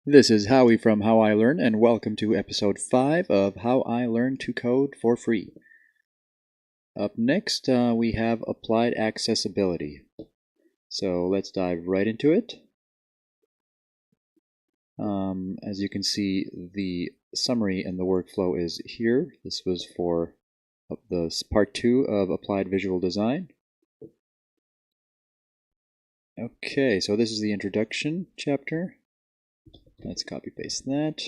This is Howie from How I Learn, and welcome to episode 5 of How I Learn to Code for Free. Up next, we have applied accessibility. So let's dive right into it. As you can see, the summary and the workflow is here. This was for the part 2 of Applied Visual Design. Okay, so this is the introduction chapter. Let's copy paste that.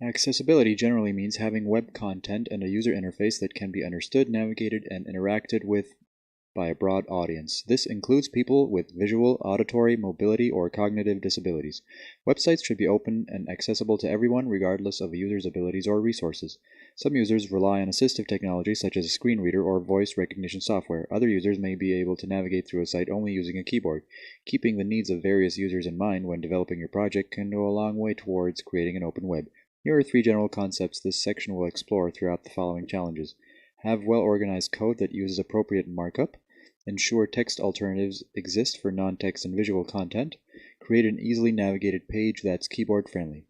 Accessibility generally means having web content and a user interface that can be understood, navigated, and interacted with by a broad audience. This includes people with visual, auditory, mobility, or cognitive disabilities. Websites should be open and accessible to everyone, regardless of a user's abilities or resources. Some users rely on assistive technology such as a screen reader or voice recognition software. Other users may be able to navigate through a site only using a keyboard. Keeping the needs of various users in mind when developing your project can go a long way towards creating an open web. Here are 3 general concepts this section will explore throughout the following challenges. Have well-organized code that uses appropriate markup. Ensure text alternatives exist for non-text and visual content. Create an easily navigated page that's keyboard-friendly.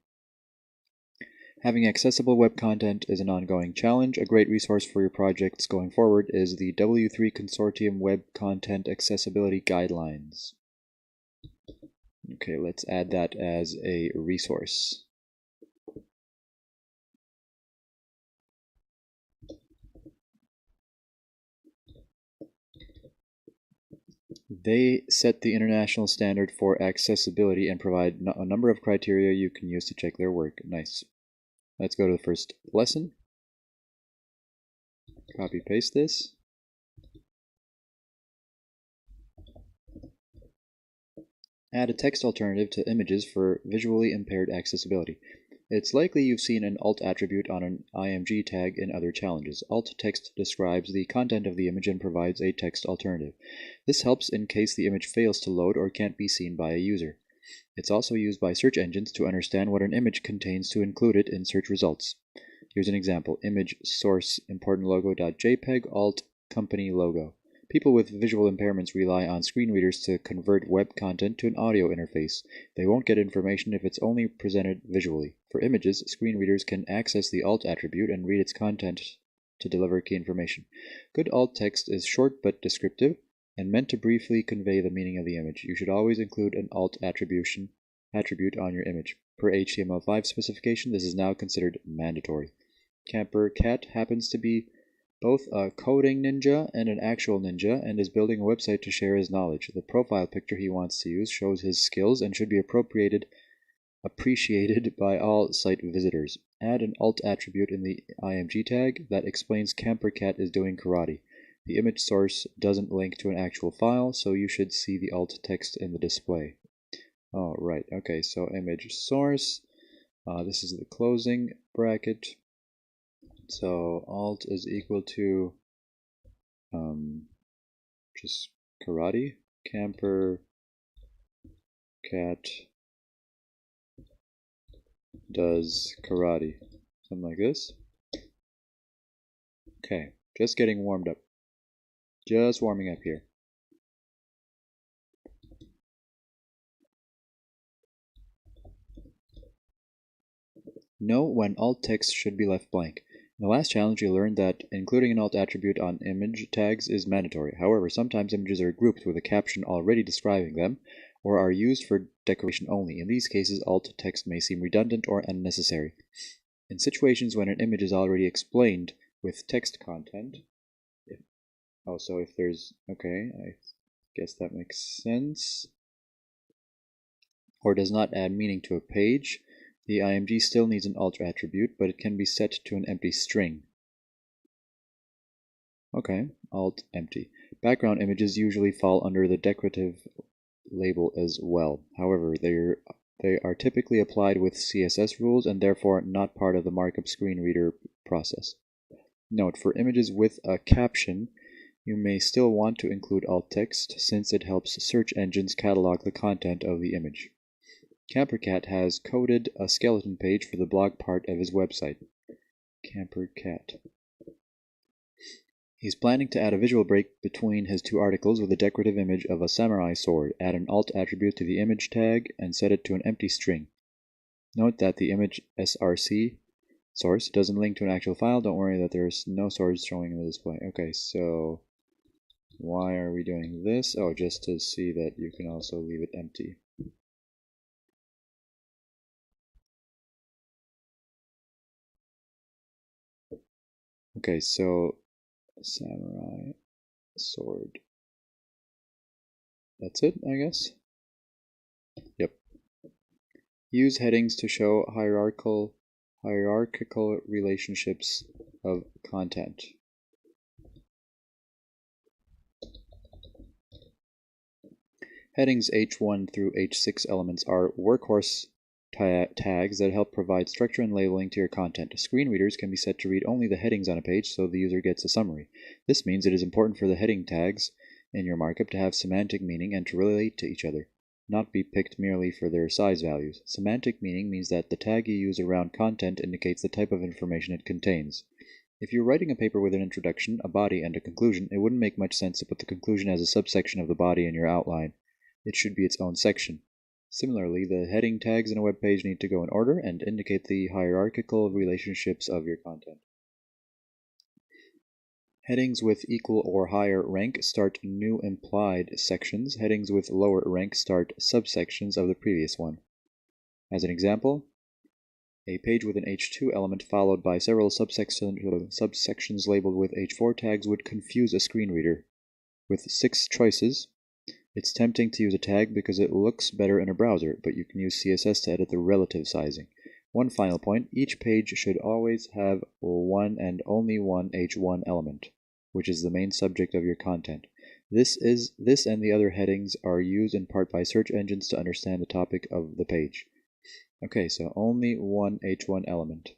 Having accessible web content is an ongoing challenge. A great resource for your projects going forward is the W3 Consortium Web Content Accessibility Guidelines. Okay, let's add that as a resource. They set the international standard for accessibility and provide a number of criteria you can use to check their work. Nice. Let's go to the first lesson. Copy paste this. Add a text alternative to images for visually impaired accessibility. It's likely you've seen an alt attribute on an IMG tag in other challenges. Alt text describes the content of the image and provides a text alternative. This helps in case the image fails to load or can't be seen by a user. It's also used by search engines to understand what an image contains to include it in search results. Here's an example. Image source important logo.jpg alt company logo. People with visual impairments rely on screen readers to convert web content to an audio interface. They won't get information if it's only presented visually. For images, screen readers can access the alt attribute and read its content to deliver key information. Good alt text is short but descriptive and meant to briefly convey the meaning of the image. You should always include an alt attribute on your image. Per HTML5 specification, this is now considered mandatory. Camper Cat happens to be both a coding ninja and an actual ninja, and is building a website to share his knowledge. The profile picture he wants to use shows his skills and should be appreciated by all site visitors. Add an alt attribute in the IMG tag that explains Camper Cat is doing karate. The image source doesn't link to an actual file, so you should see the alt text in the display. Oh, right. Okay, so image source. This is the closing bracket. So alt is equal to just karate. Camper Cat does karate. Something like this. Okay, just getting warmed up. Just warming up here. Know when alt text should be left blank. In the last challenge, you learned that including an alt attribute on image tags is mandatory. However, sometimes images are grouped with a caption already describing them, or are used for decoration only. In these cases, alt text may seem redundant or unnecessary. In situations when an image is already explained with text content, if there's, okay, I guess that makes sense, or does not add meaning to a page, the IMG still needs an alt attribute, but it can be set to an empty string. Okay, alt empty. Background images usually fall under the decorative label as well. However, they are typically applied with CSS rules and therefore not part of the markup screen reader process. Note, for images with a caption, you may still want to include alt text since it helps search engines catalog the content of the image. CamperCat has coded a skeleton page for the blog part of his website. CamperCat. He's planning to add a visual break between his two articles with a decorative image of a samurai sword. Add an alt attribute to the image tag and set it to an empty string. Note that the image src source doesn't link to an actual file. Don't worry that there's no source showing in the display. Okay, so why are we doing this? Oh, just to see that you can also leave it empty. Okay, so samurai sword. That's it, I guess? Yep. Use headings to show hierarchical relationships of content. Headings H1 through H6 elements are workhorse tags that help provide structure and labeling to your content. Screen readers can be set to read only the headings on a page so the user gets a summary. This means it is important for the heading tags in your markup to have semantic meaning and to relate to each other, not be picked merely for their size values. Semantic meaning means that the tag you use around content indicates the type of information it contains. If you're writing a paper with an introduction, a body, and a conclusion, it wouldn't make much sense to put the conclusion as a subsection of the body in your outline. It should be its own section. Similarly, the heading tags in a web page need to go in order and indicate the hierarchical relationships of your content. Headings with equal or higher rank start new implied sections. Headings with lower rank start subsections of the previous one. As an example, a page with an H2 element followed by several subsections labeled with H4 tags would confuse a screen reader. With 6 choices, it's tempting to use a tag because it looks better in a browser, but you can use CSS to edit the relative sizing. One final point, each page should always have one and only one H1 element, which is the main subject of your content. This and the other headings are used in part by search engines to understand the topic of the page. Okay, so only one H1 element.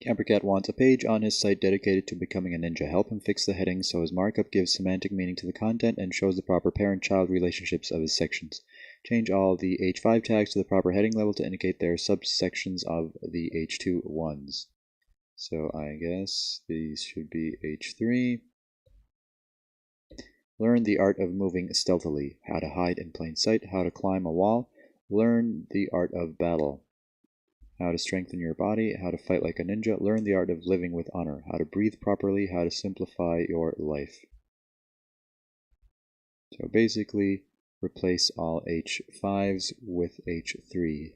Campercat wants a page on his site dedicated to becoming a ninja. Help him fix the headings so his markup gives semantic meaning to the content and shows the proper parent-child relationships of his sections. Change all the H5 tags to the proper heading level to indicate their subsections of the H2 ones. So I guess these should be H3. Learn the art of moving stealthily, how to hide in plain sight, how to climb a wall. Learn the art of battle, how to strengthen your body, how to fight like a ninja. Learn the art of living with honor, how to breathe properly, how to simplify your life. So basically, replace all H5s with H3.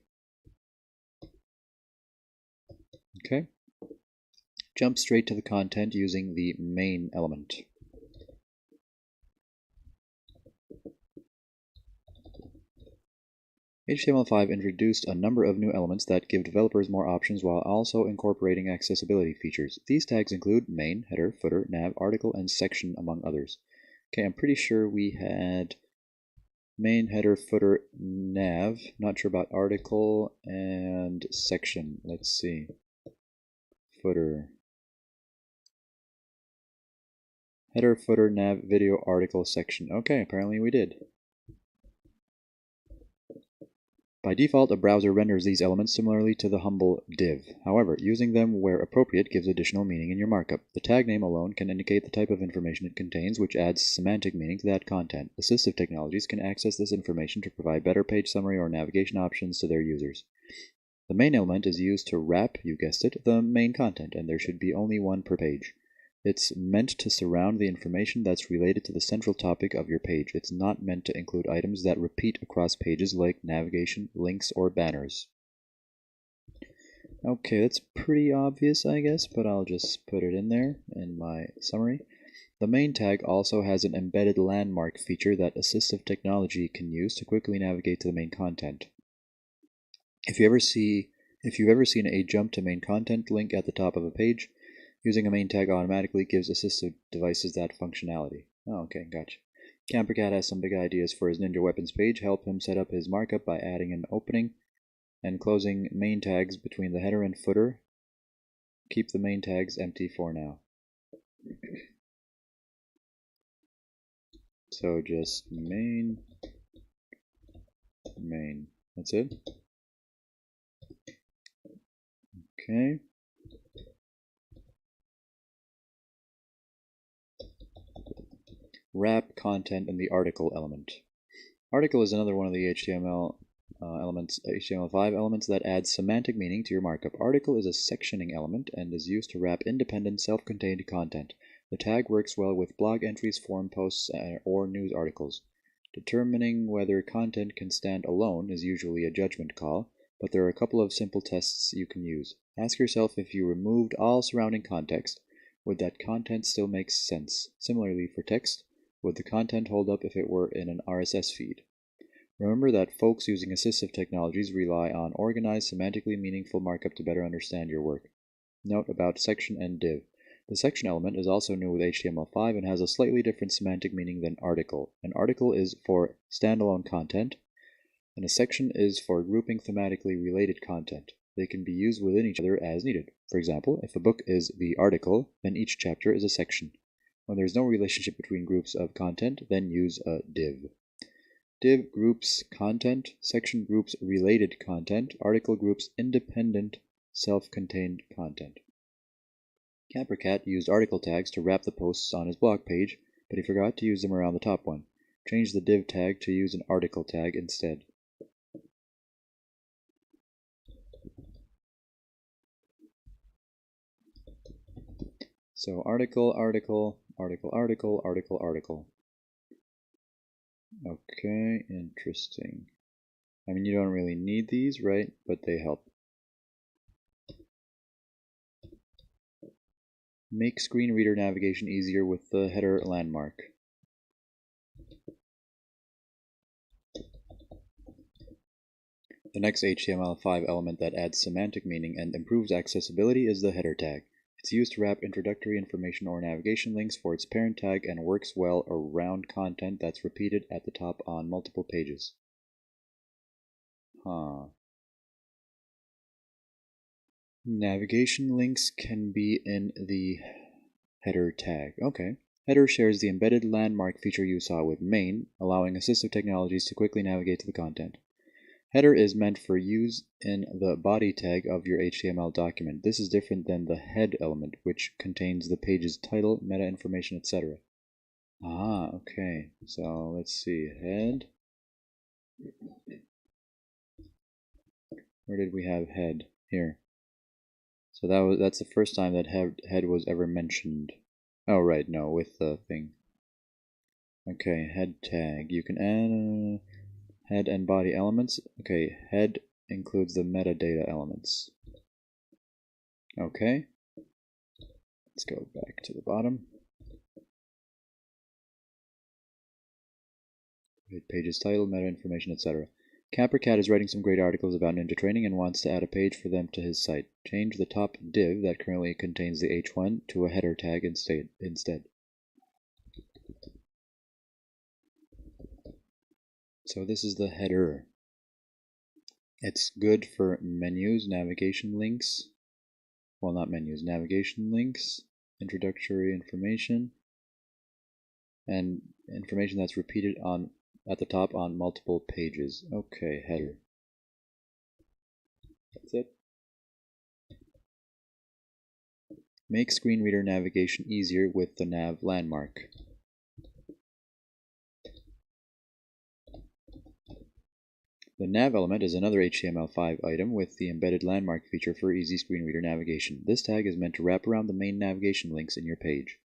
Okay. Jump straight to the content using the main element. HTML5 introduced a number of new elements that give developers more options while also incorporating accessibility features. These tags include main, header, footer, nav, article, and section, among others. Okay, I'm pretty sure we had main, header, footer, nav. Not sure about article and section. Let's see. Footer. Header, footer, nav, video, article, section. Okay, apparently we did. By default, a browser renders these elements similarly to the humble div. However, using them where appropriate gives additional meaning in your markup. The tag name alone can indicate the type of information it contains, which adds semantic meaning to that content. Assistive technologies can access this information to provide better page summary or navigation options to their users. The main element is used to wrap, you guessed it, the main content, and there should be only one per page. It's meant to surround the information that's related to the central topic of your page. It's not meant to include items that repeat across pages like navigation, links, or banners. Okay, that's pretty obvious, I guess, but I'll just put it in there in my summary. The main tag also has an embedded landmark feature that assistive technology can use to quickly navigate to the main content. If you've ever seen a jump to main content link at the top of a page, using a main tag automatically gives assistive devices that functionality. Oh, okay, gotcha. Campercat has some big ideas for his Ninja Weapons page. Help him set up his markup by adding an opening and closing main tags between the header and footer. Keep the main tags empty for now. So just main. That's it. Okay. Wrap content in the article element. Article is another one of the HTML5 elements that adds semantic meaning to your markup. Article is a sectioning element and is used to wrap independent, self-contained content. The tag works well with blog entries, forum posts, or news articles. Determining whether content can stand alone is usually a judgment call, but there are a couple of simple tests you can use. Ask yourself, if you removed all surrounding context, would that content still make sense? Similarly, for text, would the content hold up if it were in an RSS feed? Remember that folks using assistive technologies rely on organized, semantically meaningful markup to better understand your work. Note about section and div. The section element is also new with HTML5 and has a slightly different semantic meaning than article. An article is for standalone content, and a section is for grouping thematically related content. They can be used within each other as needed. For example, if a book is the article, then each chapter is a section. When there is no relationship between groups of content, then use a div. Div groups content, section groups related content, article groups independent, self-contained content. Campercat used article tags to wrap the posts on his blog page, but he forgot to use them around the top one. Change the div tag to use an article tag instead. So article, article, article, article, article, article. Okay, interesting. I mean, you don't really need these, right? But they help. Make screen reader navigation easier with the header landmark. The next HTML5 element that adds semantic meaning and improves accessibility is the header tag. It's used to wrap introductory information or navigation links for its parent tag and works well around content that's repeated at the top on multiple pages. Navigation links can be in the header tag. Okay. Header shares the embedded landmark feature you saw with main, allowing assistive technologies to quickly navigate to the content. Header is meant for use in the body tag of your HTML document. This is different than the head element, which contains the page's title, meta information, etc. Okay. So let's see. Head. Where did we have head? Here. So that's the first time that head was ever mentioned. Oh, right, no, with the thing. Okay, head tag. You can add head and body elements. Okay, head includes the metadata elements. Okay. Let's go back to the bottom. Page's title, meta information, etc. Campercat is writing some great articles about ninja training and wants to add a page for them to his site. Change the top div that currently contains the h1 to a header tag instead. So this is the header. It's good for menus, navigation links. Well, not menus, navigation links, introductory information, and information that's repeated at the top on multiple pages. Okay, header. That's it. Make screen reader navigation easier with the nav landmark. The nav element is another HTML5 item with the embedded landmark feature for easy screen reader navigation. This tag is meant to wrap around the main navigation links in your page.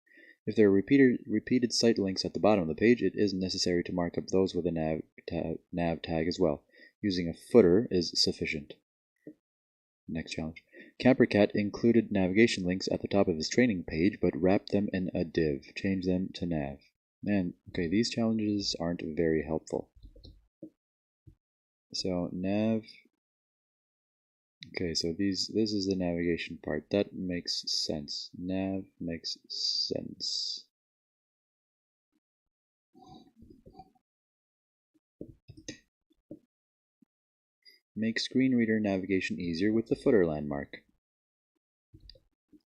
If there are repeated site links at the bottom of the page, it isn't necessary to mark up those with a nav tag as well. Using a footer is sufficient. Next challenge. Campercat included navigation links at the top of his training page, but wrapped them in a div. Change them to nav. Man, okay, these challenges aren't very helpful. So nav. Okay, so this is the navigation part. That makes sense. Nav makes sense. Make screen reader navigation easier with the footer landmark.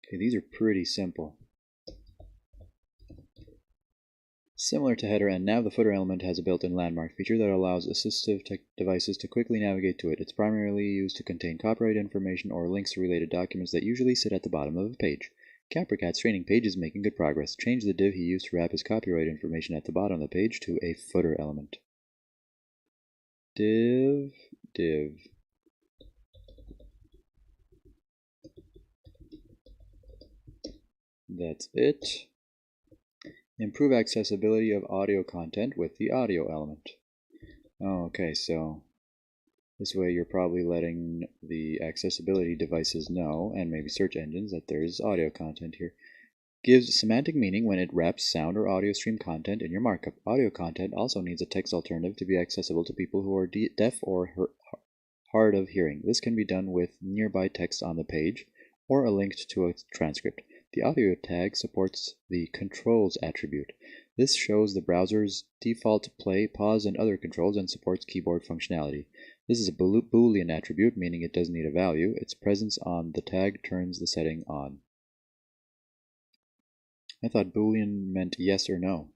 Okay, these are pretty simple. Similar to header and nav, the footer element has a built-in landmark feature that allows assistive devices to quickly navigate to it. It's primarily used to contain copyright information or links to related documents that usually sit at the bottom of a page. CamperCat's training page is making good progress. Change the div he used to wrap his copyright information at the bottom of the page to a footer element. Div. That's it. Improve accessibility of audio content with the audio element. Oh, okay, so this way you're probably letting the accessibility devices know, and maybe search engines, that there's audio content here. Gives semantic meaning when it wraps sound or audio stream content in your markup. Audio content also needs a text alternative to be accessible to people who are deaf or hard of hearing. This can be done with nearby text on the page or a link to a transcript. The audio tag supports the controls attribute. This shows the browser's default play, pause, and other controls and supports keyboard functionality. This is a Boolean attribute, meaning it doesn't need a value. Its presence on the tag turns the setting on. I thought Boolean meant yes or no.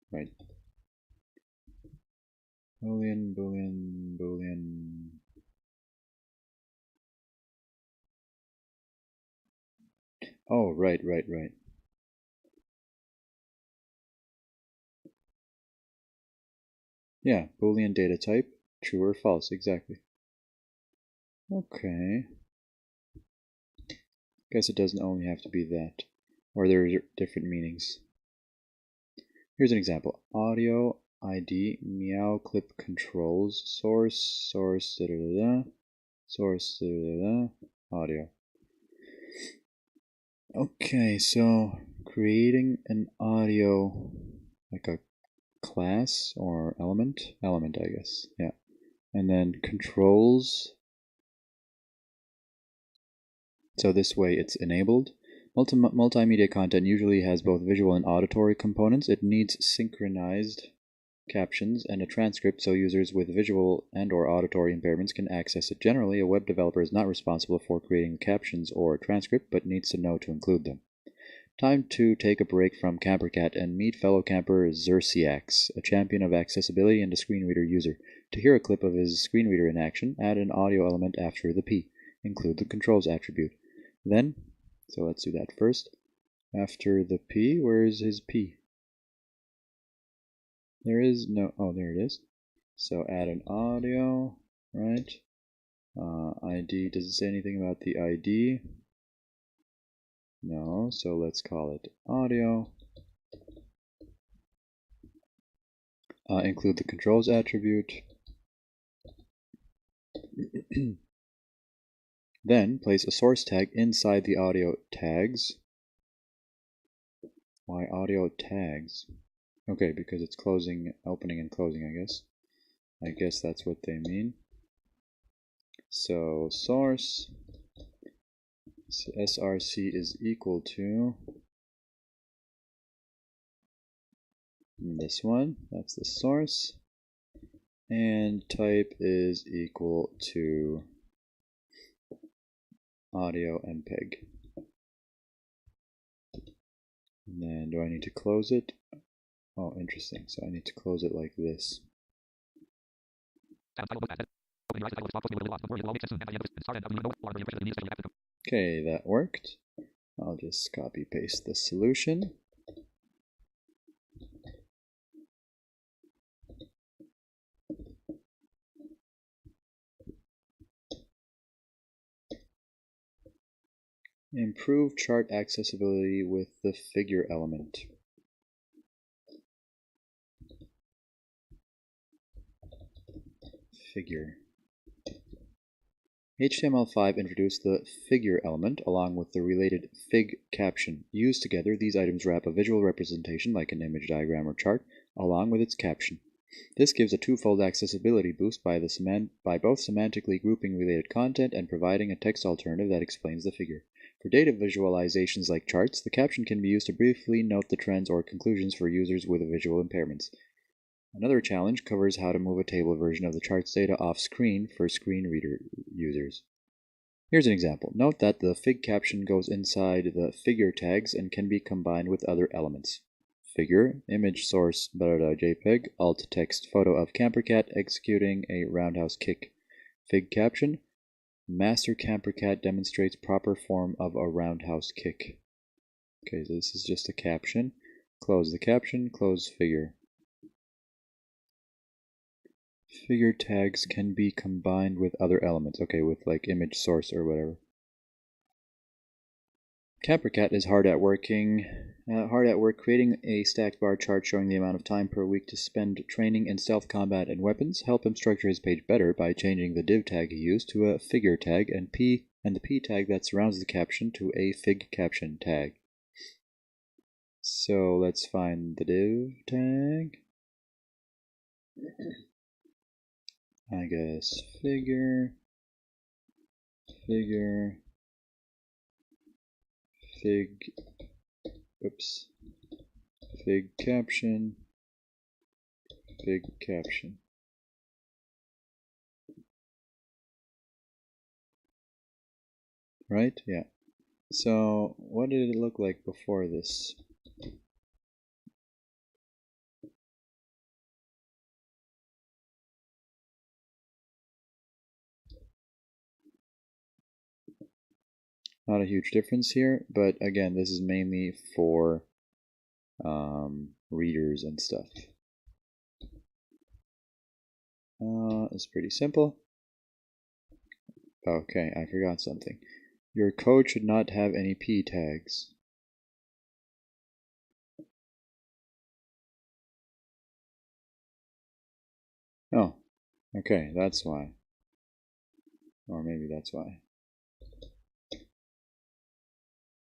Right. Boolean. Oh, right. Yeah, Boolean data type, true or false, exactly. Okay. Guess it doesn't only have to be that, or there are different meanings. Here's an example. Audio ID meow clip controls source audio. Okay, so creating an audio, like a class or element, I guess, yeah. And then controls, so this way it's enabled. Multimedia content usually has both visual and auditory components. It needs synchronized captions and a transcript so users with visual and or auditory impairments can access it. Generally, a web developer is not responsible for creating captions or a transcript, but needs to know to include them. Time to take a break from CamperCat and meet fellow camper Xerciax, a champion of accessibility and a screen reader user. To hear a clip of his screen reader in action, add an audio element after the P. Include the controls attribute. Then, so let's do that first. After the P, where is his P? There is no, oh, there it is. So add an audio, right? ID, does it say anything about the ID? No, so let's call it audio. Include the controls attribute. Then place a source tag inside the audio tags. Why audio tags? Okay, because it's closing, opening and closing, I guess. I guess that's what they mean. So source src is equal to this one, that's the source, and type is equal to audio MPEG. And then do I need to close it? Oh, interesting. So I need to close it like this. Okay, that worked. I'll just copy paste the solution. Improve chart accessibility with the figure element. Figure. HTML5 introduced the figure element along with the related fig caption. Used together, these items wrap a visual representation like an image diagram or chart along with its caption. This gives a twofold accessibility boost by both semantically grouping related content and providing a text alternative that explains the figure. For data visualizations like charts, the caption can be used to briefly note the trends or conclusions for users with visual impairments. Another challenge covers how to move a table version of the chart's data off-screen for screen reader users. Here's an example. Note that the fig caption goes inside the figure tags and can be combined with other elements. Figure, image source, JPEG, alt text photo of camper cat executing a roundhouse kick. Fig caption, master camper cat demonstrates proper form of a roundhouse kick. Okay, so this is just a caption. Close the caption, close figure. Figure tags can be combined with other elements. Okay, with like image source or whatever. Campercat is hard at work creating a stacked bar chart showing the amount of time per week to spend training in stealth combat and weapons. Help him structure his page better by changing the div tag he used to a figure tag and the p tag that surrounds the caption to a fig caption tag. So let's find the div tag. I guess figure, fig caption, fig caption. Right? Yeah. So what did it look like before this? Not a huge difference here, but again, this is mainly for readers and stuff. It's pretty simple. Okay, I forgot something. Your code should not have any p tags. Oh, okay, that's why. Or maybe that's why.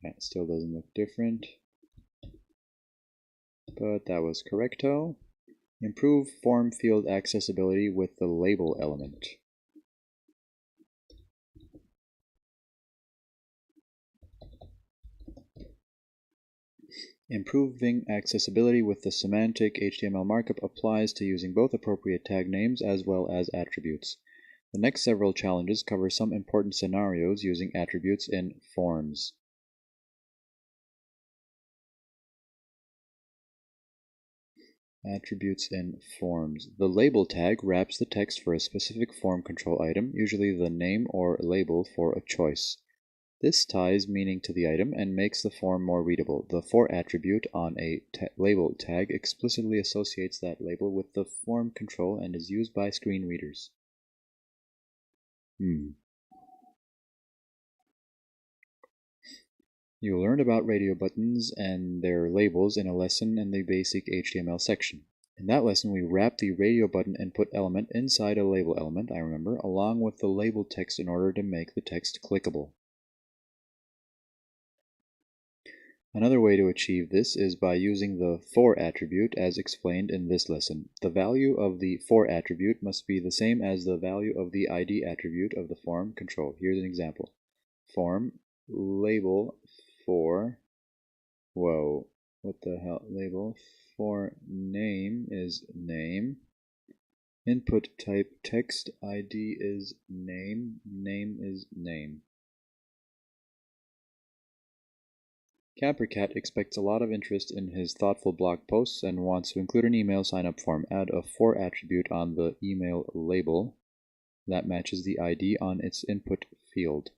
That still doesn't look different. But that was correcto. Improve form field accessibility with the label element. Improving accessibility with the semantic HTML markup applies to using both appropriate tag names as well as attributes. The next several challenges cover some important scenarios using attributes in forms. Attributes in forms. The label tag wraps the text for a specific form control item, usually the name or label for a choice. This ties meaning to the item and makes the form more readable. The for attribute on a label tag explicitly associates that label with the form control and is used by screen readers. You learned about radio buttons and their labels in a lesson in the basic HTML section. In that lesson, we wrapped the radio button input element inside a label element, I remember, along with the label text in order to make the text clickable. Another way to achieve this is by using the for attribute as explained in this lesson. The value of the for attribute must be the same as the value of the ID attribute of the form control. Here's an example. Form label for, whoa, what the hell, label for name is name. Input type text ID is name, name is name. Campercat expects a lot of interest in his thoughtful blog posts and wants to include an email sign-up form. Add a for attribute on the email label that matches the ID on its input field.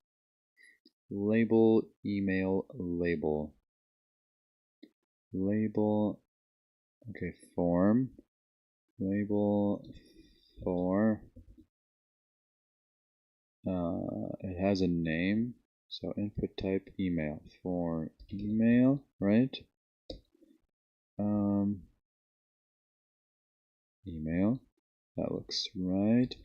Label, email, label. Label, okay, form, label, for, it has a name. So input type email for email, right? Email, that looks right.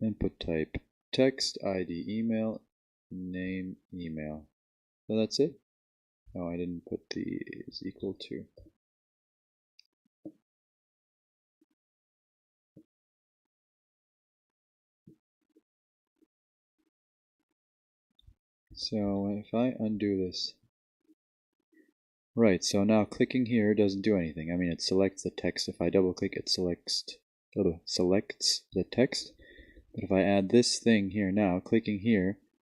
Input type text, ID email, name email. So that's it. Oh, I didn't put the is equal to. So if I undo this, right, so now clicking here doesn't do anything. I mean, it selects the text. If I double click, it selects the text. But if I add this thing here now, clicking here,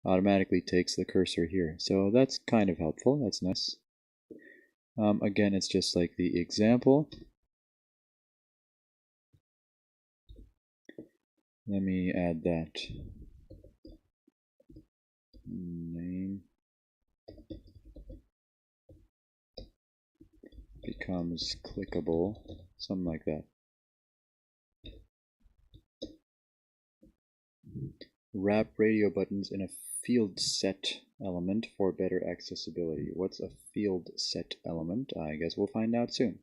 automatically takes the cursor here. So that's kind of helpful. That's nice. Again, it's just like the example. Let me add that. Name becomes clickable, something like that. Wrap radio buttons in a field set element for better accessibility. What's a field set element? I guess we'll find out soon.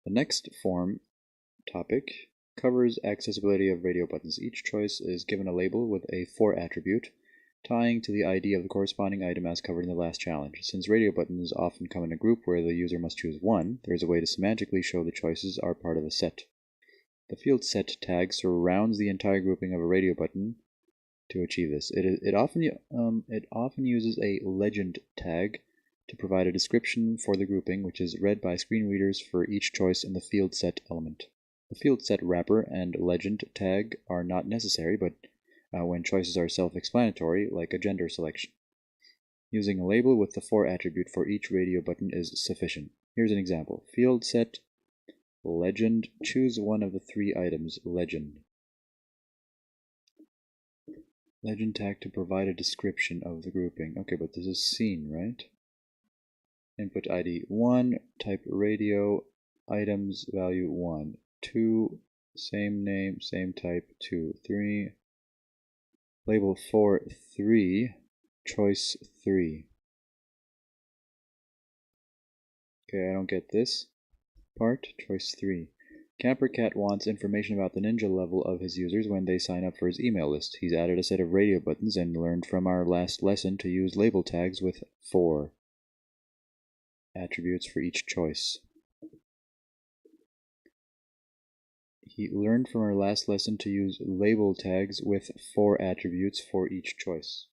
The next form topic covers accessibility of radio buttons. Each choice is given a label with a for attribute, tying to the ID of the corresponding item as covered in the last challenge. Since radio buttons often come in a group where the user must choose one, there is a way to semantically show the choices are part of a set. The field set tag surrounds the entire grouping of a radio button to achieve this. It often uses a legend tag to provide a description for the grouping, which is read by screen readers for each choice in the field set element. The field set wrapper and legend tag are not necessary, but when choices are self-explanatory, like a gender selection. Using a label with the for attribute for each radio button is sufficient. Here's an example. Field set legend, choose one of the three items, legend. Legend tag to provide a description of the grouping. Okay, but this is seen, right? Input ID 1, type radio, items value 1, 2, same name, same type, 2, 3, label for 3, choice 3. Okay, I don't get this part, choice 3. CamperCat wants information about the ninja level of his users when they sign up for his email list. He's added a set of radio buttons and learned from our last lesson to use label tags with for attributes for each choice. He learned from our last lesson to use label tags with for attributes for each choice.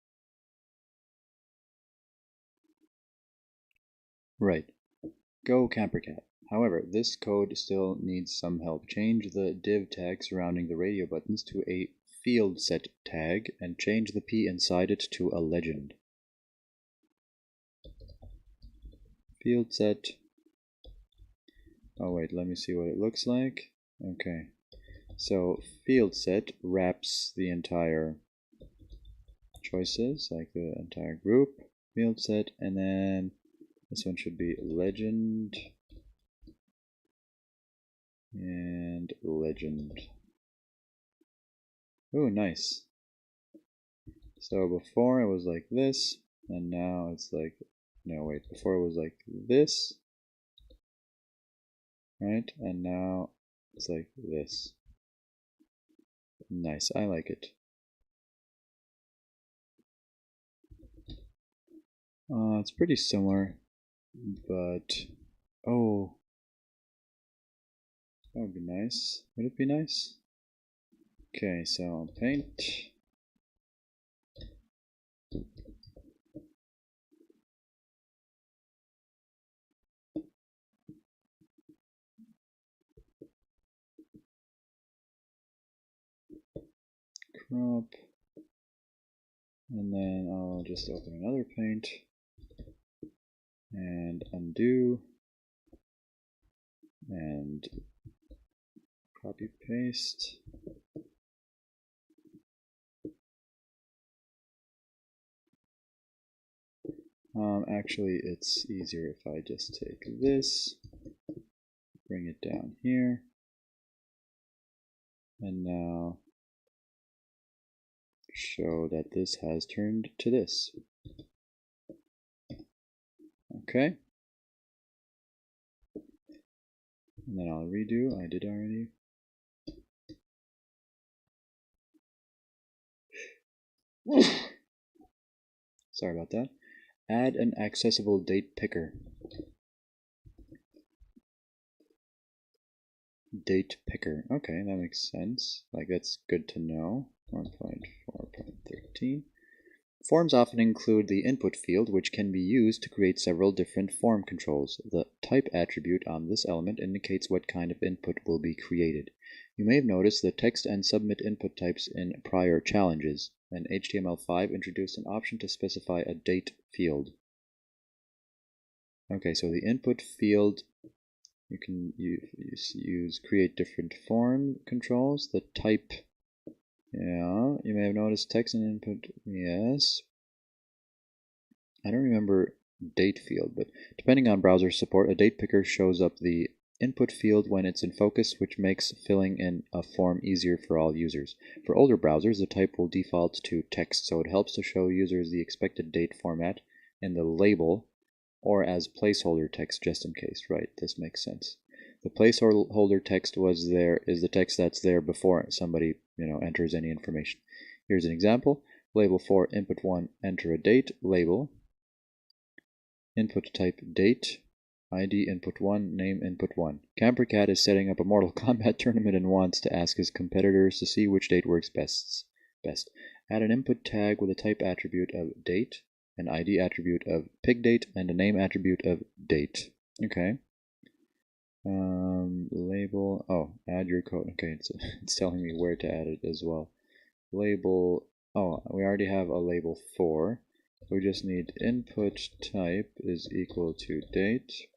Right. Go CamperCat. However, this code still needs some help. Change the div tag surrounding the radio buttons to a field set tag and change the P inside it to a legend. Field set. Oh wait, let me see what it looks like. Okay. So field set wraps the entire choices, like the entire group. Field set, and then this one should be legend and legend. Oh, nice. So before it was like this, and now it's like, no wait, before it was like this, right? And now it's like this. Nice, I like it. It's pretty similar, but, oh, that would be nice. Would it be nice? Okay, so paint. Crop. And then I'll just open another paint and undo and copy paste. Actually, it's easier if I just take this, bring it down here, and now show that this has turned to this. Okay. And then I'll redo. I did already. Sorry about that. Add an accessible date picker. Date picker. Okay, that makes sense. Like, that's good to know. 1.4.13. Forms often include the input field, which can be used to create several different form controls. The type attribute on this element indicates what kind of input will be created. You may have noticed the text and submit input types in prior challenges, and HTML5 introduced an option to specify a date field. Okay, so the input field, you can use create different form controls. The type, yeah, you may have noticed text and input, yes. I don't remember date field, but depending on browser support, a date picker shows up the input field when it's in focus, which makes filling in a form easier for all users. For older browsers, the type will default to text, so it helps to show users the expected date format in the label or as placeholder text just in case, right? This makes sense. The placeholder text is the text that's there before somebody, enters any information. Here's an example. Label for input 1, enter a date, label. Input type date, ID input 1, name input 1. CamperCat is setting up a Mortal Kombat tournament and wants to ask his competitors to see which date works best. Add an input tag with a type attribute of date, an ID attribute of pigdate, and a name attribute of date. Okay. Label, add your code. Okay, it's telling me where to add it as well. Label, we already have a label for. We just need input type is equal to date.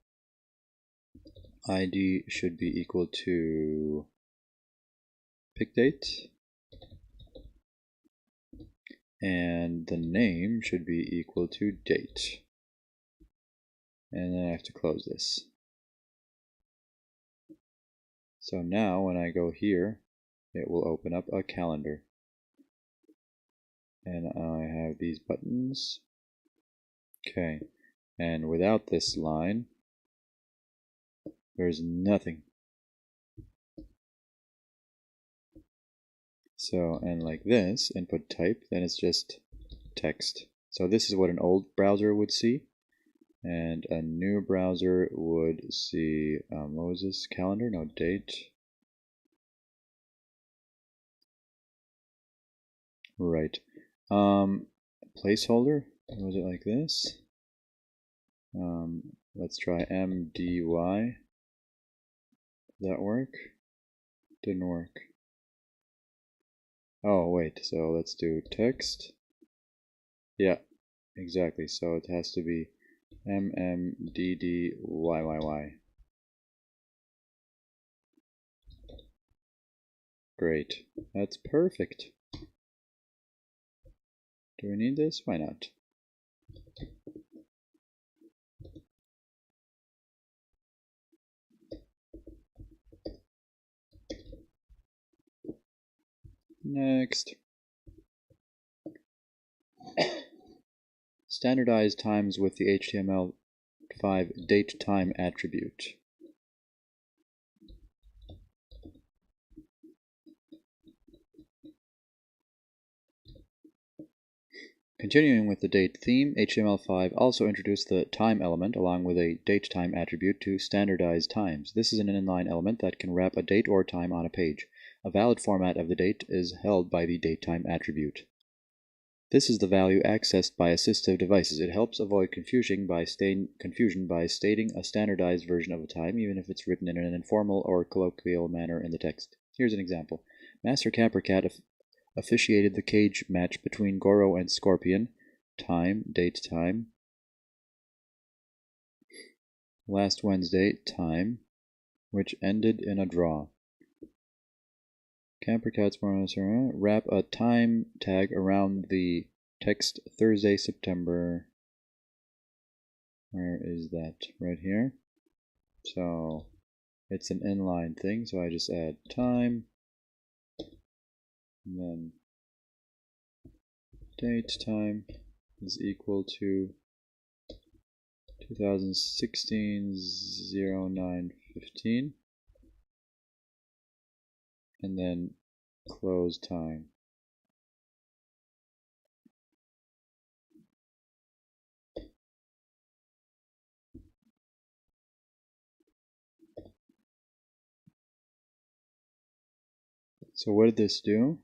ID should be equal to pigdate. And the name should be equal to date. And then I have to close this. So now when I go here, it will open up a calendar. And I have these buttons. Okay, and without this line, there's nothing. So, and like this, input type, then it's just text. So this is what an old browser would see. And a new browser would see, what was this? Calendar? No, date. Right. Placeholder? Was it like this? Let's try MDY. Did that work? Didn't work. Oh, wait, so let's do text. Yeah, exactly. So it has to be MMDDYYY. Great. That's perfect. Do we need this? Why not? Next. Standardize times with the HTML5 datetime attribute. Continuing with the date theme, HTML5 also introduced the time element along with a datetime attribute to standardize times. This is an inline element that can wrap a date or time on a page. A valid format of the date is held by the datetime attribute. This is the value accessed by assistive devices. It helps avoid confusion by stating a standardized version of a time, even if it's written in an informal or colloquial manner in the text. Here's an example. Master CamperCat officiated the cage match between Goro and Scorpion. Time, date time. Last Wednesday, time, which ended in a draw. CamperCat's wrap a time tag around the text Thursday, September. Where is that? Right here. So it's an inline thing, so I just add time, and then date time is equal to 2016-09-15, and then close time. So what did this do?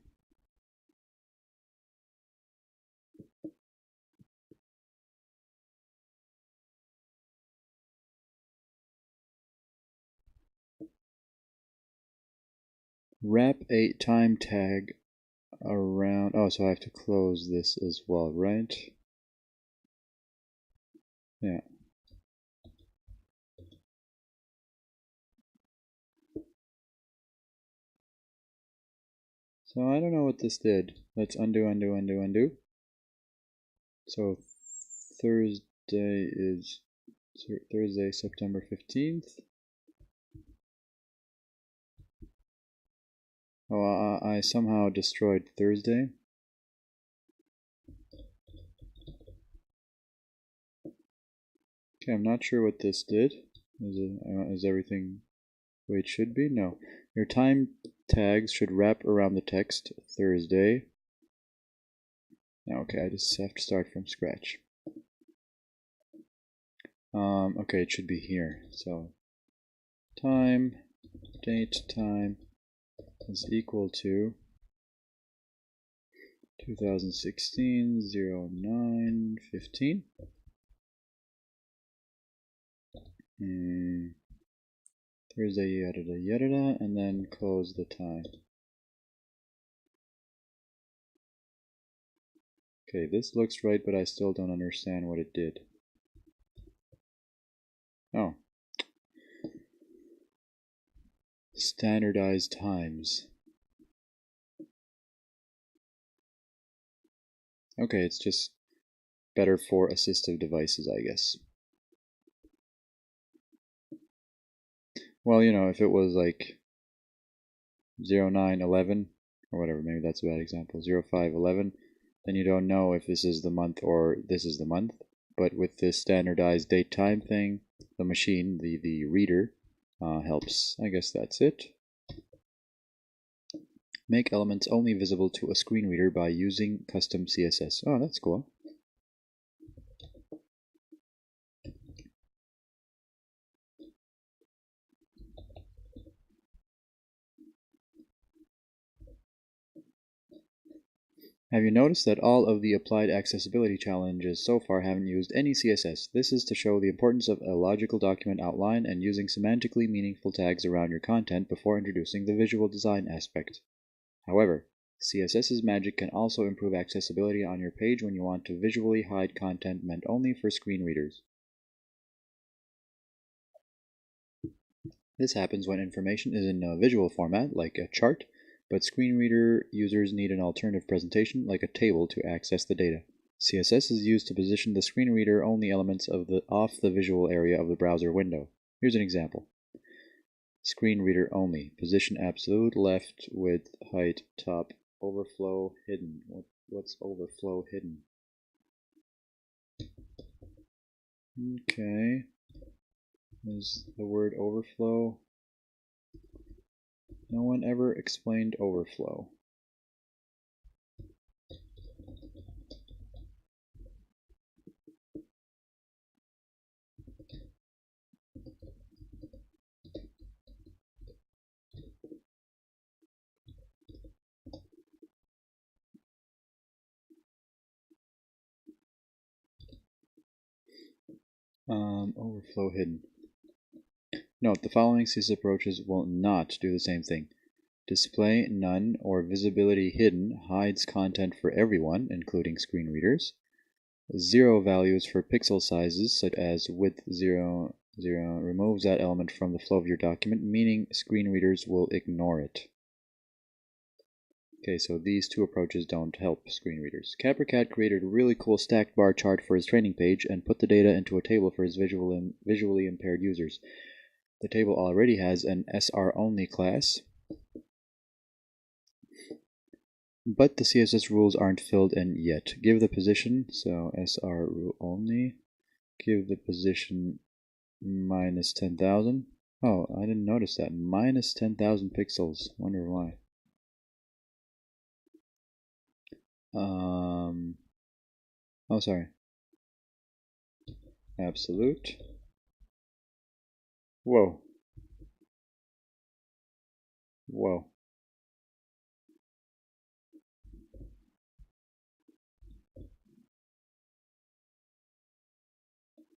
wrap a time tag around, oh, so I have to close this as well, right? Yeah. So I don't know what this did. Let's undo, undo, undo, undo. So Thursday is Thursday, September 15th. Oh, I somehow destroyed Thursday. Okay, I'm not sure what this did. Is everything the way it should be? No. Your time tags should wrap around the text Thursday. Okay, I just have to start from scratch. Okay, it should be here. So time, date, time is equal to 2016 09/15. Thursday, yada yada, and then close the time. Okay, this looks right, but I still don't understand what it did. Oh. Standardized times. Okay, it's just better for assistive devices, I guess. Well, you know, if it was like 09/11 or whatever, maybe that's a bad example, 05/11, then you don't know if this is the month or this is the month. But with this standardized date time thing, the machine, the reader, helps. I guess that's it. Make elements only visible to a screen reader by using custom CSS. Oh, that's cool. Have you noticed that all of the applied accessibility challenges so far haven't used any CSS? This is to show the importance of a logical document outline and using semantically meaningful tags around your content before introducing the visual design aspect. However, CSS's magic can also improve accessibility on your page when you want to visually hide content meant only for screen readers. This happens when information is in a visual format, like a chart, but screen reader users need an alternative presentation, like a table, to access the data. CSS is used to position the screen reader only elements off the visual area of the browser window. Here's an example. Screen reader only. Position absolute, left, width, height, top, overflow, hidden. What's overflow hidden? Okay. Is the word overflow? No one ever explained overflow. Overflow hidden. Note, the following CSS approaches will not do the same thing. Display none or visibility hidden hides content for everyone, including screen readers. 0 values for pixel sizes, such as width 0, 0, removes that element from the flow of your document, meaning screen readers will ignore it. Okay, so these two approaches don't help screen readers. Capricat created a really cool stacked bar chart for his training page and put the data into a table for his visually impaired users. The table already has an SR-only class, but the CSS rules aren't filled in yet. Give the position, so SR rule only, give the position minus 10,000. Oh, I didn't notice that. Minus 10,000 pixels. Wonder why. Oh, sorry. Absolute. Whoa. Whoa.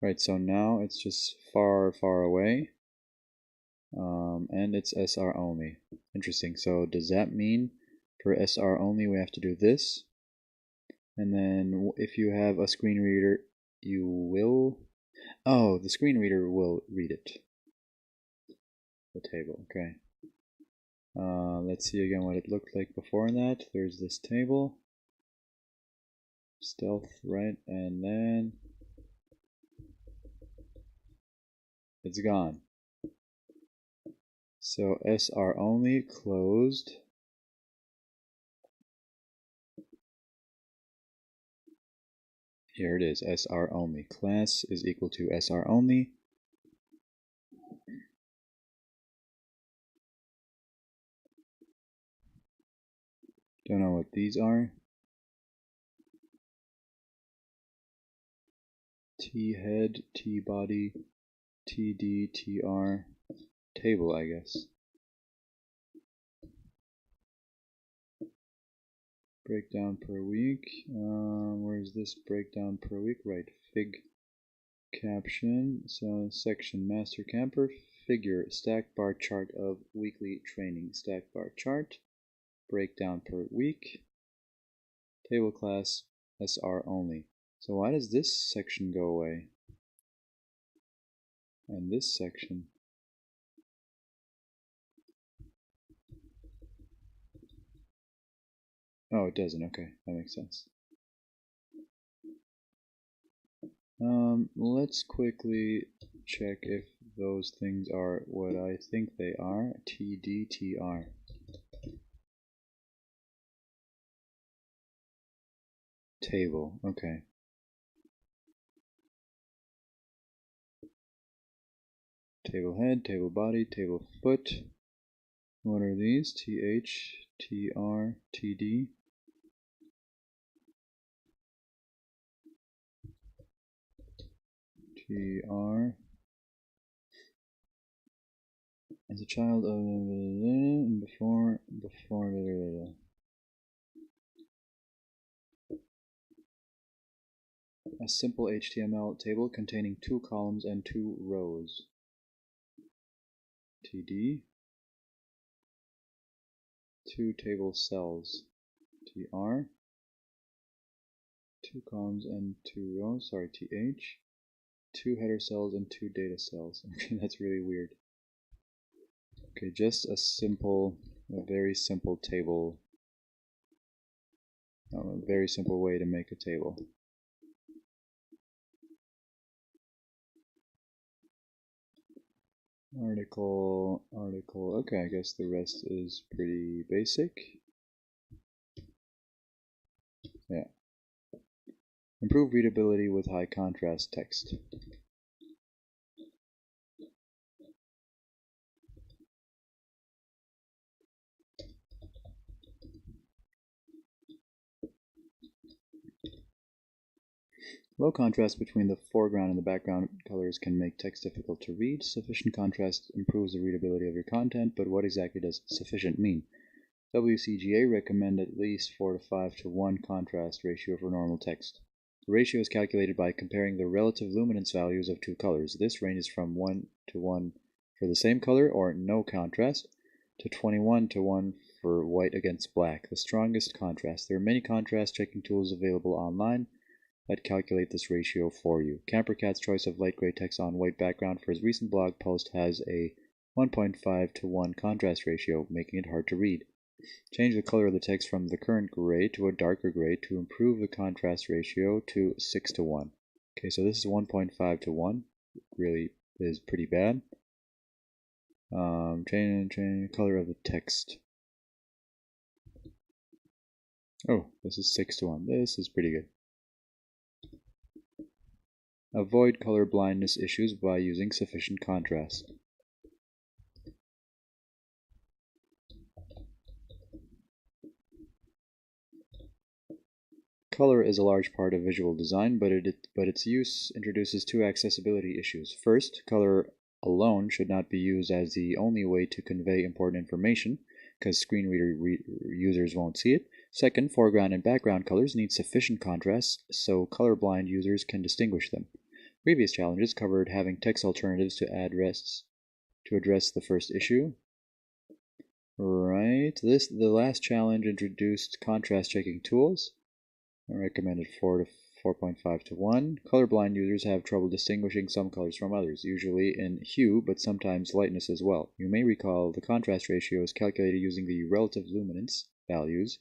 Right, so now it's just far, far away. and it's SR only. Interesting. So does that mean for SR only we have to do this? And then if you have a screen reader, you will... Oh, the screen reader will read it. The table, okay. Let's see again what it looked like before that. There's this table. Stealth, right? And then it's gone. So SR only closed. Here it is, SR only. Class is equal to SR only. Don't know what these are. T head, T body, TD, TR, table, I guess. Breakdown per week. Where's this breakdown per week? Right, fig caption. So section master camper, figure stack bar chart of weekly training. Stack bar chart, breakdown per week, table class SR only. So why does this section go away? And this section? Oh, it doesn't. Okay, that makes sense. Let's quickly check if those things are what I think they are. TDTR. Table. Okay. Table head, table body, table foot. What are these? TH, TR, TD. TR. As a child of before. A simple HTML table containing 2 columns and 2 rows. TD. 2 table cells. TR. 2 columns and 2 rows. Sorry, TH. 2 header cells and 2 data cells. Okay, that's really weird. Okay, just a very simple table. A very simple way to make a table. Article. Okay, I guess the rest is pretty basic. Yeah. Improve readability with high contrast text. Low contrast between the foreground and the background colors can make text difficult to read. Sufficient contrast improves the readability of your content, but what exactly does sufficient mean? WCGA recommend at least 4 to 5 to 1 contrast ratio for normal text. The ratio is calculated by comparing the relative luminance values of 2 colors. This ranges from 1 to 1 for the same color or no contrast to 21 to 1 for white against black, the strongest contrast. There are many contrast checking tools available online that calculate this ratio for you. CamperCat's choice of light gray text on white background for his recent blog post has a 1.5 to 1 contrast ratio, making it hard to read. Change the color of the text from the current gray to a darker gray to improve the contrast ratio to 6 to 1. Okay, so this is 1.5 to 1. Really is pretty bad. Change the color of the text. Oh, this is 6 to 1. This is pretty good. Avoid color blindness issues by using sufficient contrast. Color is a large part of visual design, but its use introduces 2 accessibility issues. First, color alone should not be used as the only way to convey important information, because screen reader users won't see it. Second, foreground and background colors need sufficient contrast so colorblind users can distinguish them. Previous challenges covered having text alternatives to address to address the first issue. Right, the last challenge introduced contrast checking tools. I recommended 4.5 to 1. Colorblind users have trouble distinguishing some colors from others, usually in hue, but sometimes lightness as well. You may recall the contrast ratio is calculated using the relative luminance values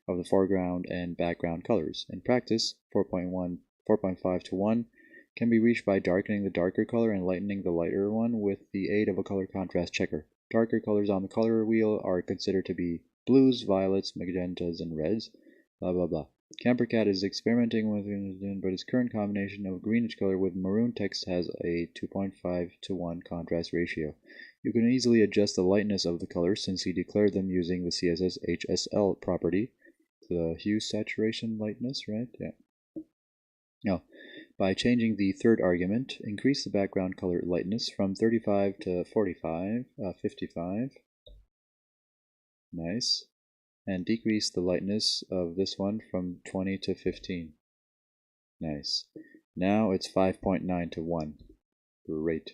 of the foreground and background colors. In practice, 4.5 to 1 can be reached by darkening the darker color and lightening the lighter one with the aid of a color contrast checker. Darker colors on the color wheel are considered to be blues, violets, magentas, and reds, blah blah blah. CamperCat is experimenting with it, but its current combination of greenish color with maroon text has a 2.5 to 1 contrast ratio. You can easily adjust the lightness of the colors since he declared them using the CSS HSL property, the hue saturation lightness, right? Yeah. Now, by changing the third argument, increase the background color lightness from 35 to 55. Nice. And decrease the lightness of this one from 20 to 15. Nice. Now it's 5.9 to 1. Great.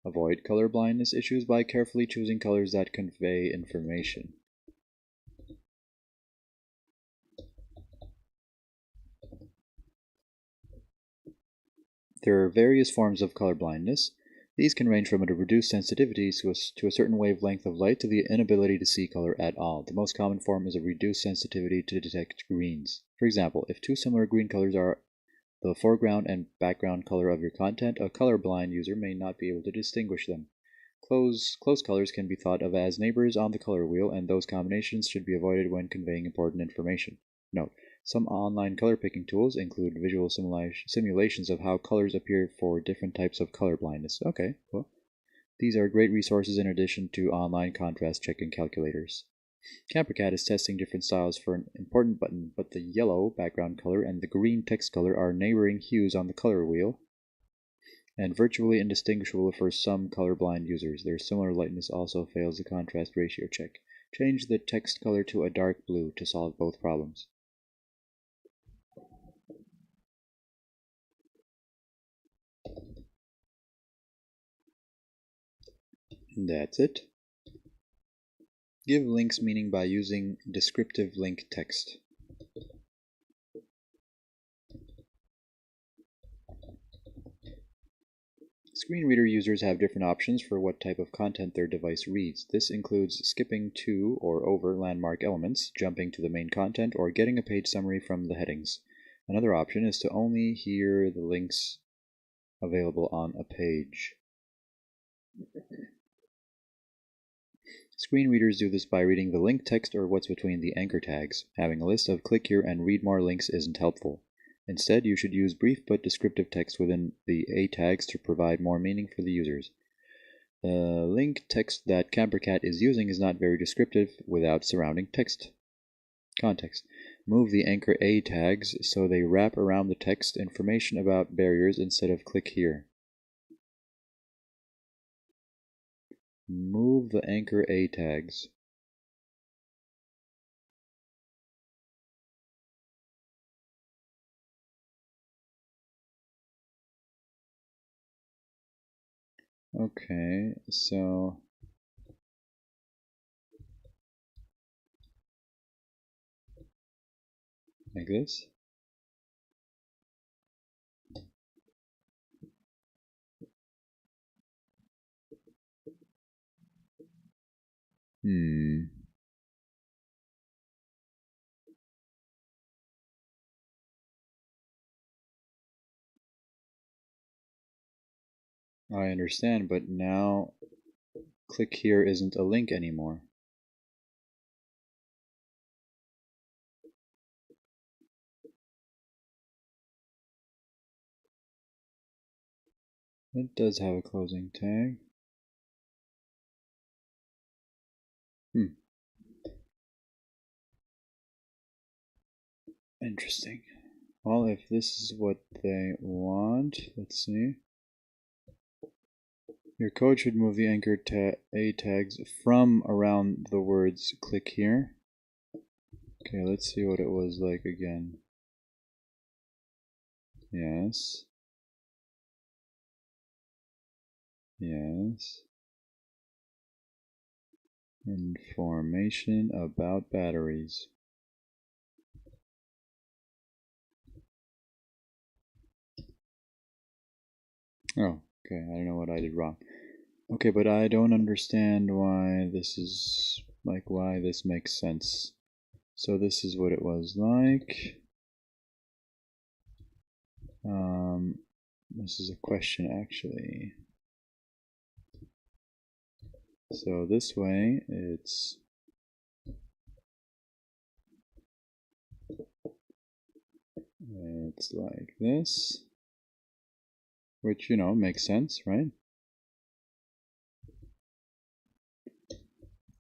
Avoid color blindness issues by carefully choosing colors that convey information. There are various forms of color blindness. These can range from a reduced sensitivity to a certain wavelength of light to the inability to see color at all. The most common form is a reduced sensitivity to detect greens. For example, if two similar green colors are the foreground and background color of your content, a colorblind user may not be able to distinguish them. Close colors can be thought of as neighbors on the color wheel, and those combinations should be avoided when conveying important information. Note: some online color picking tools include visual simulations of how colors appear for different types of color blindness. Okay, well, these are great resources in addition to online contrast checking calculators. CamperCat is testing different styles for an important button, but the yellow background color and the green text color are neighboring hues on the color wheel and virtually indistinguishable for some colorblind users. Their similar lightness also fails the contrast ratio check. Change the text color to a dark blue to solve both problems. That's it. Give links meaning by using descriptive link text. Screen reader users have different options for what type of content their device reads. This includes skipping to or over landmark elements, jumping to the main content, or getting a page summary from the headings. Another option is to only hear the links available on a page. Screen readers do this by reading the link text or what's between the anchor tags. Having a list of click here and read more links isn't helpful. Instead, you should use brief but descriptive text within the A tags to provide more meaning for the users. The link text that CamperCat is using is not very descriptive without surrounding context. Move the anchor A tags so they wrap around the text information about barriers instead of click here. Move the anchor A tags. Okay, so like this. I understand, but now click here isn't a link anymore. It does have a closing tag. Interesting. Well, if this is what they want, let's see. Your code should move the anchor A tags from around the words click here. Okay, let's see what it was like again. Yes. Yes. Information about batteries. Oh, okay, I don't know what I did wrong. Okay, but I don't understand why this is, like, why this makes sense. So this is what it was like. This is a question, actually. So this way, it's like this, which, you know, makes sense, right?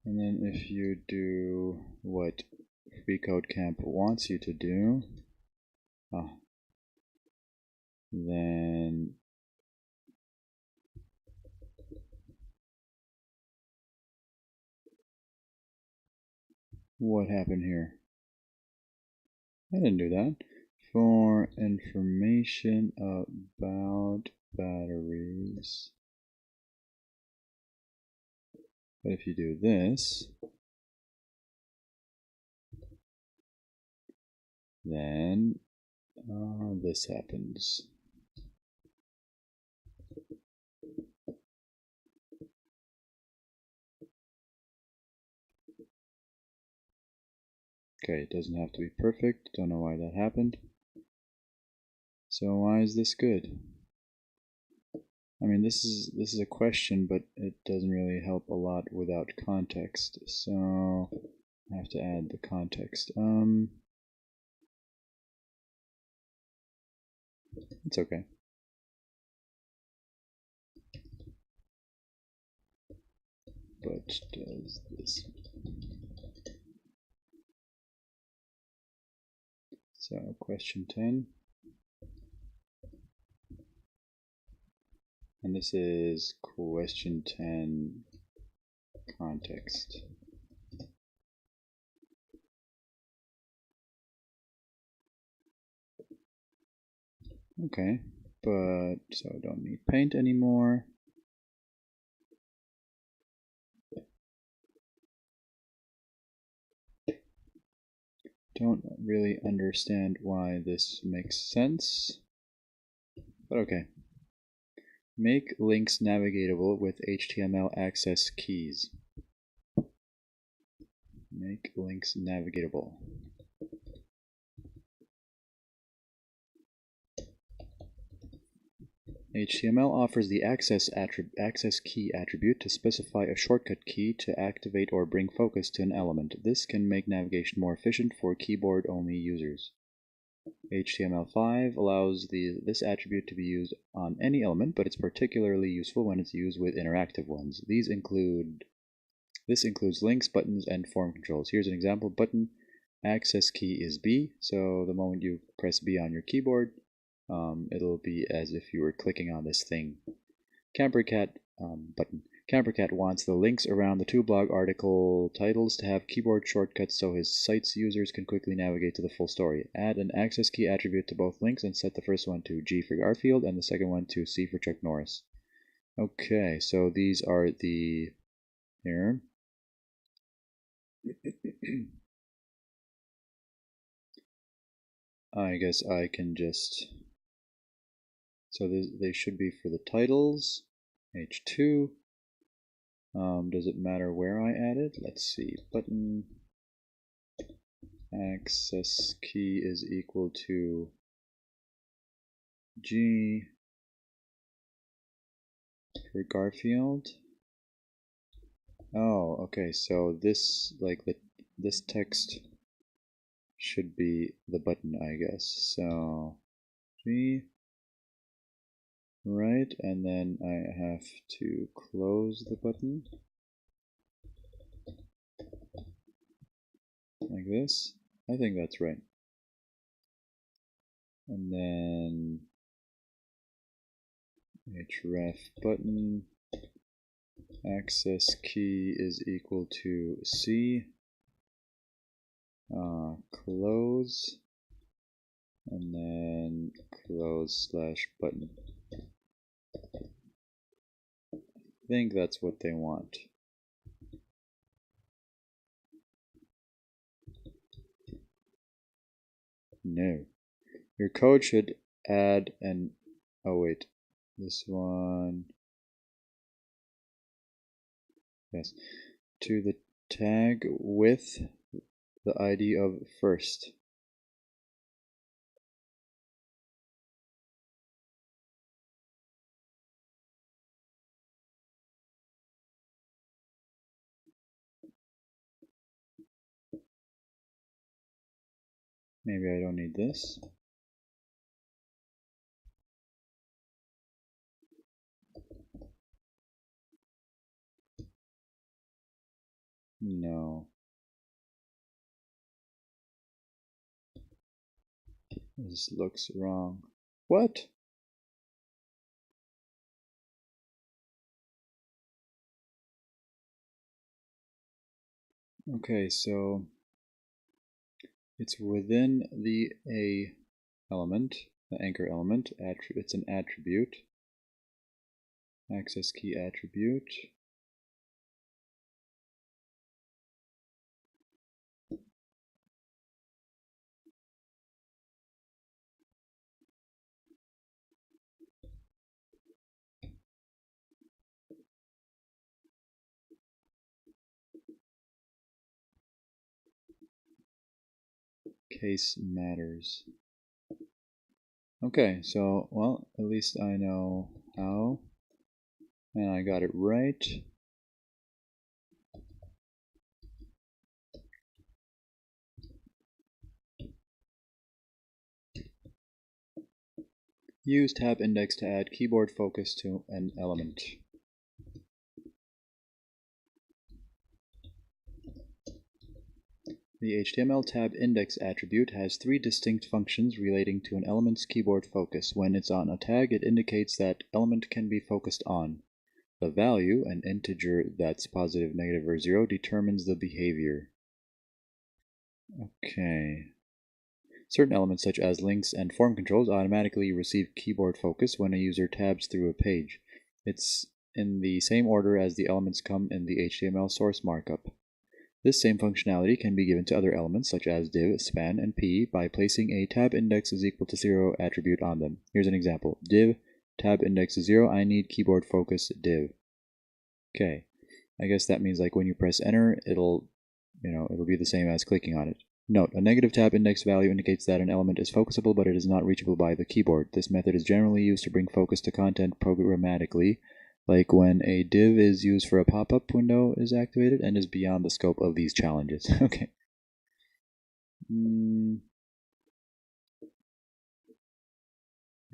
And then if you do what FreeCodeCamp wants you to do, then what happened here? I didn't do that. For information about batteries. But if you do this, then this happens. Okay, it doesn't have to be perfect. Don't know why that happened. So why is this good? I mean, this is a question, but it doesn't really help a lot without context. So I have to add the context. It's okay. But does this? So question 10. And this is question 10 context. Okay, but so I don't need paint anymore. Don't really understand why this makes sense, but okay. Make links navigatable with HTML access keys. Make links navigatable. HTML offers the access key attribute to specify a shortcut key to activate or bring focus to an element. This can make navigation more efficient for keyboard-only users. HTML5 allows this attribute to be used on any element, but it's particularly useful when it's used with interactive ones. This includes links, buttons, and form controls. Here's an example button. Access key is B, so the moment you press B on your keyboard, it'll be as if you were clicking on this thing. Campercat button. Campercat wants the links around the two blog article titles to have keyboard shortcuts so his site's users can quickly navigate to the full story. Add an access key attribute to both links and set the first one to G for Garfield and the second one to C for Chuck Norris. Okay, so these are the here. I guess I can just, so they should be for the titles. H2. Does it matter where I add it? Let's see. Button access key is equal to G for Garfield. Oh, okay. So this this text should be the button, I guess. So G, right, and then I have to close the button like this. I think that's right. And then href button access key is equal to C, close, and then close / button. think that's what they want. No. Your code should add an, oh wait, this one, yes, to the tag with the ID of first. Maybe I don't need this. No. This looks wrong. What? Okay, so it's within the A element, the anchor element. It's an attribute. Access key attribute. Case matters. Okay, so, well, at least I know how, and I got it right. Use tab index to add keyboard focus to an element. The HTML tab index attribute has three distinct functions relating to an element's keyboard focus. When it's on a tag, it indicates that element can be focused on. The value, an integer that's positive, negative, or 0, determines the behavior. Okay. Certain elements such as links and form controls automatically receive keyboard focus when a user tabs through a page. It's in the same order as the elements come in the HTML source markup. This same functionality can be given to other elements such as div, span, and p by placing a tab index is equal to 0 attribute on them. Here's an example. Div, tab index is 0, I need keyboard focus div. Okay, I guess that means like when you press enter, it'll be the same as clicking on it. Note, a negative tab index value indicates that an element is focusable but it is not reachable by the keyboard. This method is generally used to bring focus to content programmatically, like when a div is used for a pop-up window is activated and is beyond the scope of these challenges. Okay.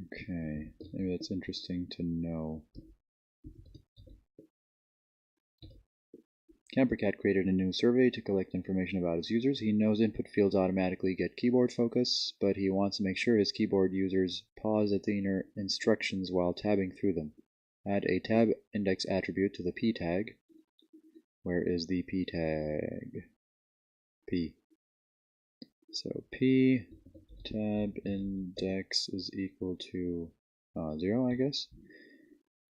Okay, maybe that's interesting to know. CamperCat created a new survey to collect information about his users. He knows input fields automatically get keyboard focus, but he wants to make sure his keyboard users pause at the inner instructions while tabbing through them. Add a tab index attribute to the p tag. Where is the p tag? P. So p tab index is equal to 0, I guess.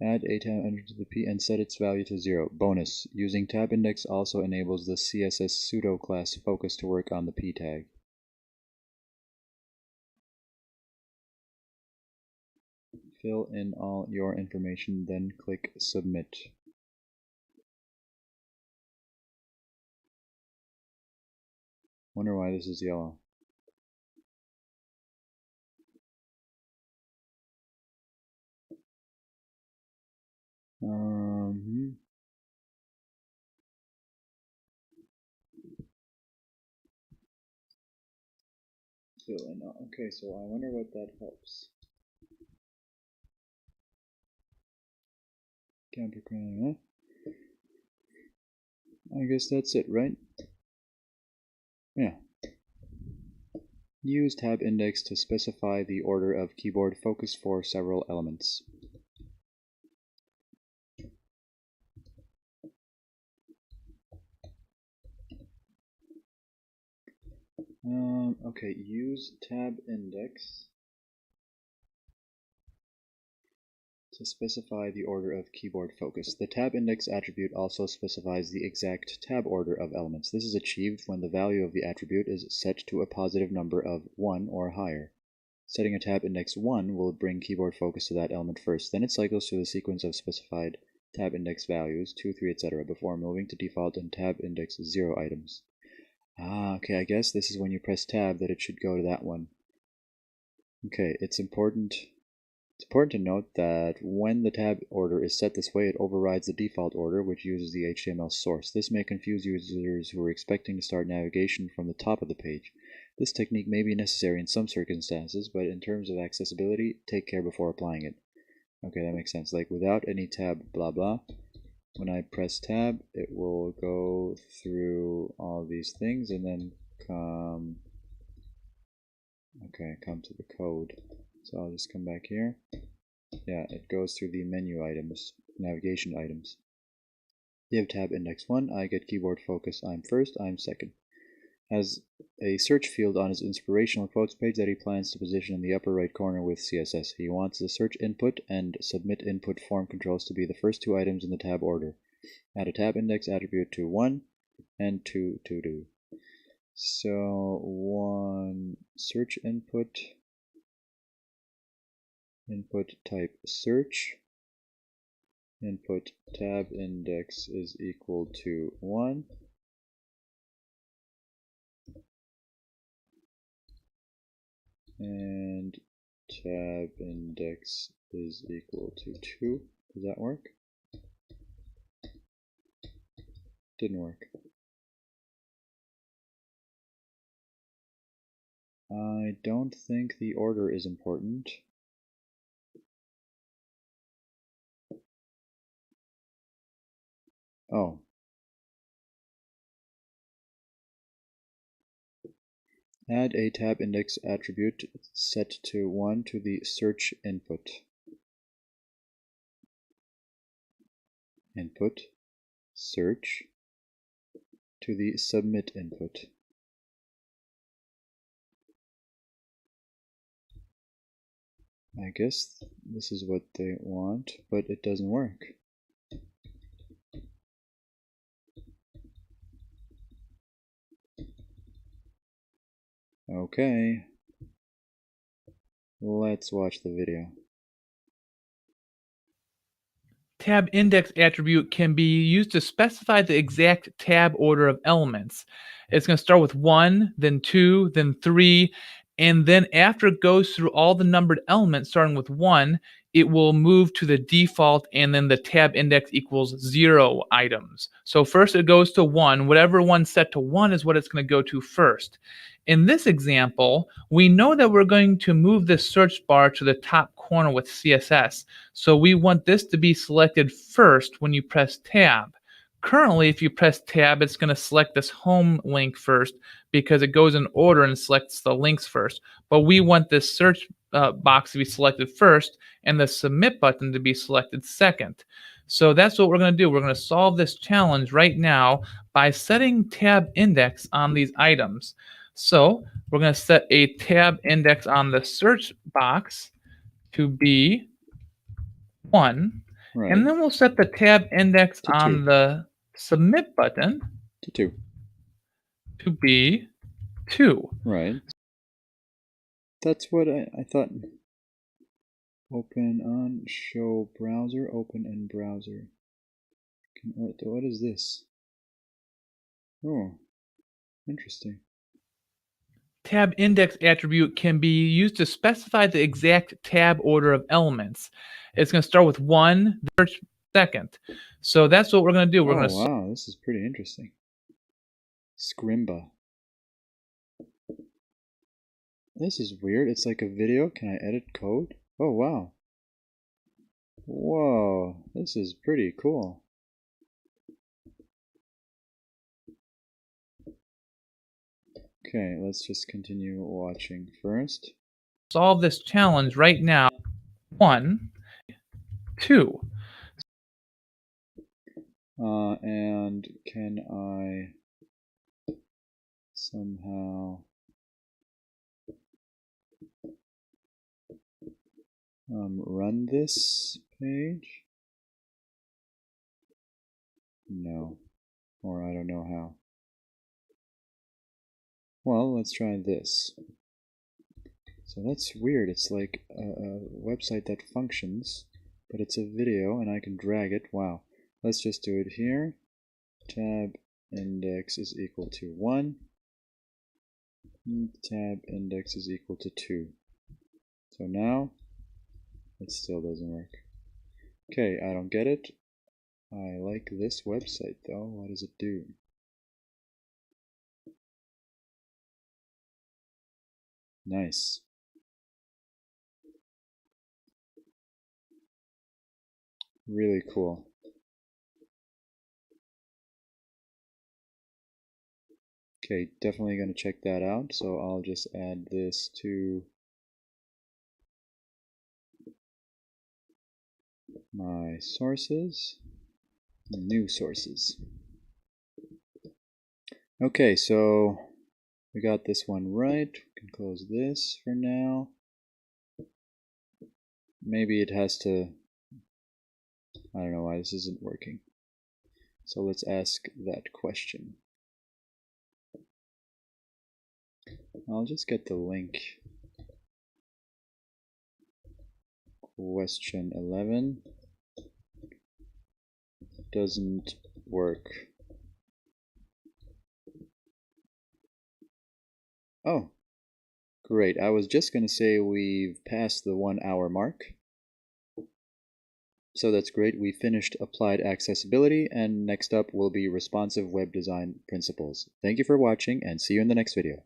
Add a tab index to the p and set its value to 0. Bonus, using tab index also enables the CSS pseudo class focus to work on the p tag. Fill in all your information, then click submit. Wonder why this is yellow. Fill in all. Okay, so I wonder what that helps. Counter. I guess that's it, right? Yeah. Use tab index to specify the order of keyboard focus for several elements. Okay, use tab index specify the order of keyboard focus. The tab index attribute also specifies the exact tab order of elements. This is achieved when the value of the attribute is set to a positive number of 1 or higher. Setting a tab index 1 will bring keyboard focus to that element first. Then it cycles through the sequence of specified tab index values, 2, 3, etc., before moving to default and tab index 0 items. Okay, I guess this is when you press tab that it should go to that one. Okay, it's important to note that when the tab order is set this way, it overrides the default order, which uses the HTML source. This may confuse users who are expecting to start navigation from the top of the page. This technique may be necessary in some circumstances, but in terms of accessibility, take care before applying it. Okay, that makes sense. Like without any tab blah blah, when I press tab, it will go through all these things and then come to the code. So I'll just come back here. Yeah, it goes through the menu items, navigation items. You have tab index 1, I get keyboard focus, I'm first, I'm second. Has a search field on his inspirational quotes page that he plans to position in the upper right corner with CSS. He wants the search input and submit input form controls to be the first two items in the tab order. Add a tab index attribute to 1 and 2 to do. So 1 search input type search, input tab index is equal to 1, and tab index is equal to 2. Does that work? Didn't work. I don't think the order is important. Oh. Add a tab index attribute set to 1 to the search input. Input, search, to the submit input. I guess this is what they want, but it doesn't work. Okay, let's watch the video. Tab index attribute can be used to specify the exact tab order of elements. It's going to start with 1, then 2, then 3, and then after it goes through all the numbered elements starting with 1, it will move to the default, and then the tab index equals 0 items. So first it goes to 1. Whatever one's set to 1 is what it's going to go to first. In this example, we know that we're going to move this search bar to the top corner with CSS. So we want this to be selected first when you press tab. Currently, if you press tab, it's going to select this home link first because it goes in order and selects the links first. But we want this search box to be selected first and the submit button to be selected second. So that's what we're going to do. We're going to solve this challenge right now by setting tab index on these items. So we're going to set a tab index on the search box to be 1, Right. and then we'll set the tab index To on 2. the submit button To 2. to be 2. Right. That's what I thought. Open on show browser, open in browser. What is this? Oh, interesting. Tab index attribute can be used to specify the exact tab order of elements. It's going to start with 1, search second. So that's what we're going to do. We're going to wow, this is pretty interesting. Scrimba. This is weird. It's like a video. Can I edit code? Oh, wow. Whoa, this is pretty cool. Okay, let's just continue watching first. solve this challenge right now. 1, 2. And can I somehow run this page? No, or I don't know how. Well, let's try this. So that's weird. It's like a website that functions, but it's a video and I can drag it. Wow. Let's just do it here. Tab index is equal to 1. Tab index is equal to 2. So now it still doesn't work. Okay, I don't get it. I like this website though. What does it do? Nice. Really cool. Okay, definitely going to check that out. So I'll just add this to my sources, new sources. Okay, so we got this one right. We can close this for now. Maybe it has to, I don't know why this isn't working. So let's ask that question. I'll just get the link. Question 11 doesn't work. Oh, great. I was just going to say we've passed the 1 hour mark. So that's great. We finished applied accessibility, and next up will be responsive web design principles. Thank you for watching, and see you in the next video.